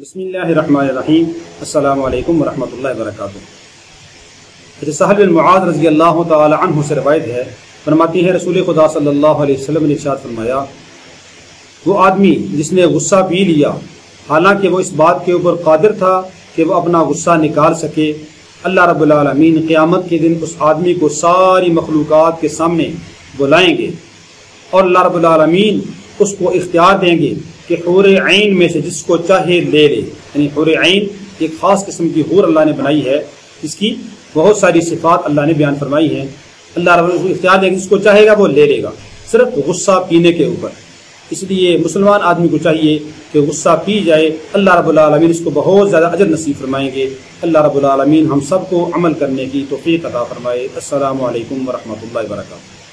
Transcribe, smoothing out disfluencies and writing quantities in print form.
بسم اللہ الرحمن الرحیم۔ السلام علیکم ورحمۃ اللہ وبرکاتہ۔ حضرت سہل بن معاذ رضی اللہ تعالی عنہ سے روایت ہے، فرماتی ہے رسول خدا صلی اللہ علیہ وسلم نے ارشاد فرمایا، وہ آدمی جس نے غصہ پی لیا حالانکہ وہ اس بات کے اوپر قادر تھا کہ وہ اپنا غصہ نکال سکے، اللہ رب العالمین قیامت کے دن اس آدمی کو ساری مخلوقات کے سامنے بلائیں گے اور اللہ رب العالمین اس کو اختیار دیں گے کہ حور عین میں سے جس کو چاہے لے لے۔ یعنی حور عین ایک خاص قسم کی حور اللہ نے بنائی ہے، اس کی بہت ساری صفات اللہ نے بیان فرمائی ہیں۔ اللہ رب العالمین اختیار دیں گے، جس کو چاہے گا وہ لے لے گا، صرف غصہ پینے کے اوپر۔ اس لیے مسلمان آدمی کو چاہیے کہ غصہ پی جائے، اللہ رب العالمین اس کو بہت زیادہ اجر نصیب فرمائیں گے۔ اللہ رب العالمین ہم سب کو عمل کرنے کی توفیق عطا فرمائے۔ السلام علیکم ورحمۃ اللہ وبرکاتہ۔